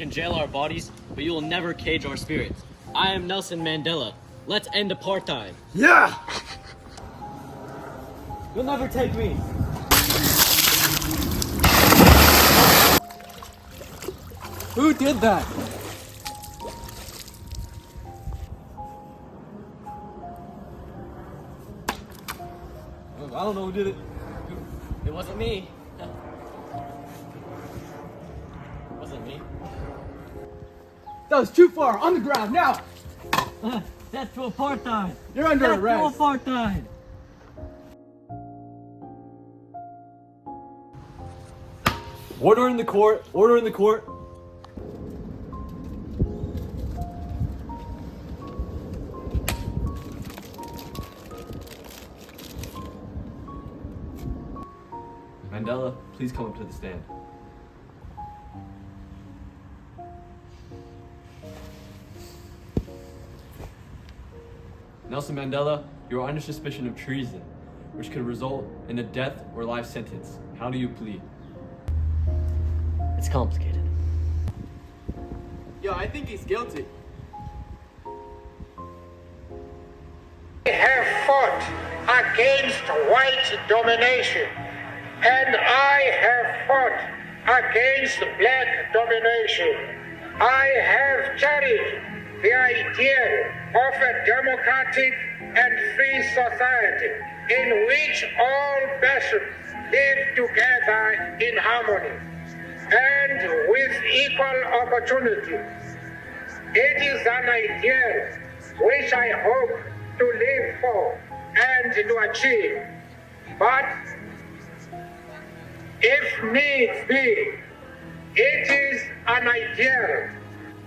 can jail our bodies, but you will never cage our spirits. I am Nelson Mandela. Let's end apartheid. Yeah! You'll never take me. Who did that? I don't know who did it. It wasn't me. It wasn't me. That was too far. On the ground now. Death to apartheid. You're under arrest. Apartheid. Order in the court. Order in the court. Mandela, please come up to the stand. Nelson Mandela, you are under suspicion of treason, which could result in a death or life sentence. How do you plead? It's complicated. Yo, I think he's guilty. I have fought against white domination, and I have fought against black domination. I have cherished the idea of a democratic and free society in which all nations live together in harmony and with equal opportunity. It is an ideal which I hope to live for and to achieve. But if needs be, it is an ideal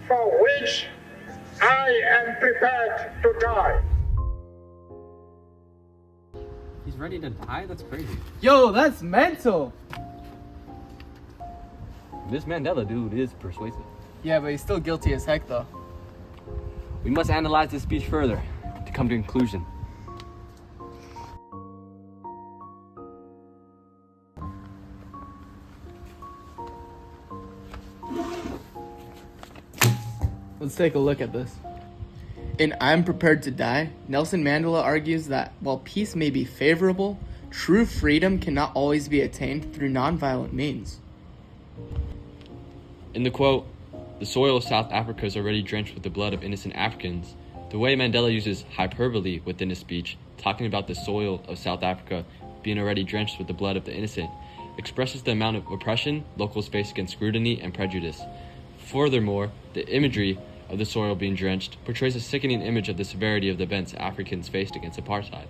for which I am prepared to die. He's ready to die? That's crazy. Yo, that's mental. This Mandela dude is persuasive. Yeah, but he's still guilty as heck, though. We must analyze this speech further to come to a conclusion. Let's take a look at this. In I'm Prepared to Die, Nelson Mandela argues that while peace may be favorable, true freedom cannot always be attained through nonviolent means. In the quote, "The soil of South Africa is already drenched with the blood of innocent Africans," the way Mandela uses hyperbole within his speech, talking about the soil of South Africa being already drenched with the blood of the innocent, expresses the amount of oppression locals face against scrutiny and prejudice. Furthermore, the imagery of the soil being drenched portrays a sickening image of the severity of the events Africans faced against apartheid.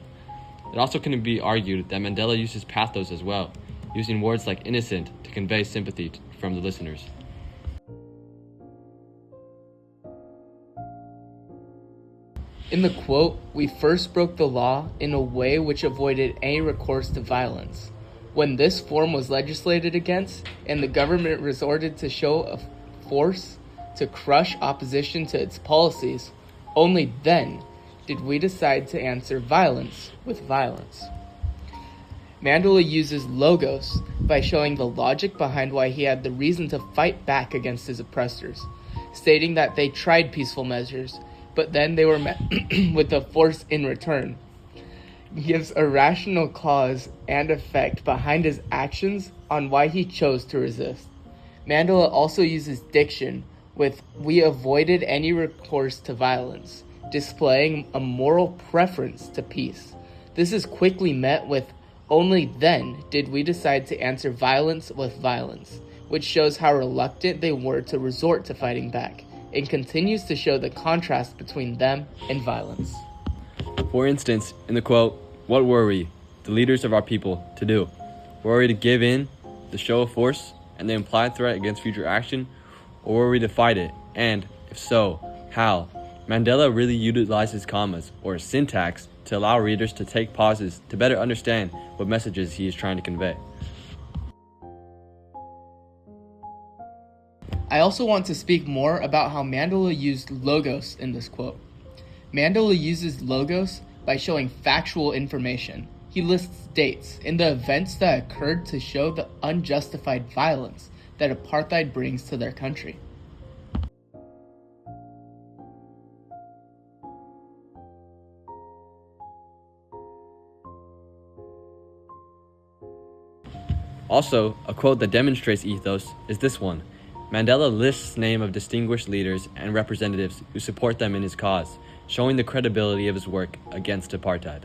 It also can be argued that Mandela uses pathos as well, using words like innocent to convey sympathy from the listeners. In the quote, "We first broke the law in a way which avoided any recourse to violence. When this form was legislated against, and the government resorted to show of force to crush opposition to its policies, only then did we decide to answer violence with violence." Mandela uses logos by showing the logic behind why he had the reason to fight back against his oppressors, stating that they tried peaceful measures, but then they were met with the force in return. He gives a rational cause and effect behind his actions on why he chose to resist. Mandela also uses diction with "we avoided any recourse to violence," displaying a moral preference to peace. This is quickly met with "only then did we decide to answer violence with violence," which shows how reluctant they were to resort to fighting back, and continues to show the contrast between them and violence. For instance, in the quote, "What were we, the leaders of our people, to do? Were we to give in, the show of force, and the implied threat against future action, or were we to fight it? And, if so, how?" Mandela really utilizes commas, or syntax, to allow readers to take pauses to better understand what messages he is trying to convey. I also want to speak more about how Mandela used logos in this quote. Mandela uses logos by showing factual information. He lists dates and the events that occurred to show the unjustified violence that apartheid brings to their country. Also, a quote that demonstrates ethos is this one. Mandela lists the name of distinguished leaders and representatives who support them in his cause, showing the credibility of his work against apartheid.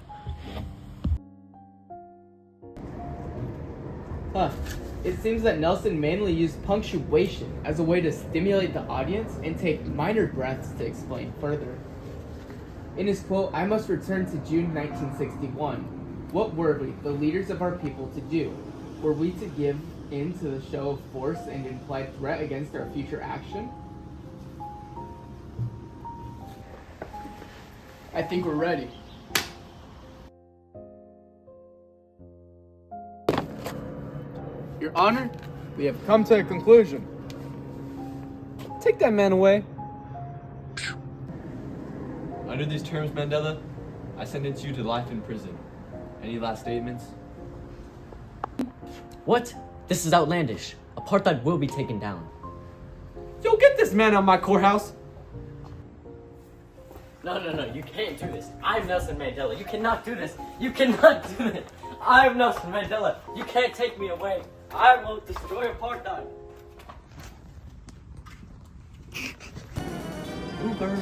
It seems that Nelson mainly used punctuation as a way to stimulate the audience and take minor breaths to explain further. In his quote, "I must return to June 1961. What were we, the leaders of our people, to do? Were we to give in to the show of force and implied threat against our future action?" I think we're ready. Your Honor, we have come to a conclusion. Take that man away. Under these terms, Mandela, I sentence you to life in prison. Any last statements? What? This is outlandish. Apartheid will be taken down. Yo, get this man out of my courthouse. No, you can't do this. I'm Nelson Mandela. You cannot do this. You cannot do this. I'm Nelson Mandela. You can't take me away. I will destroy apartheid. Uber.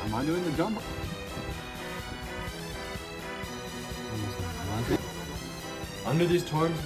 Am I doing the jump? Under these terms,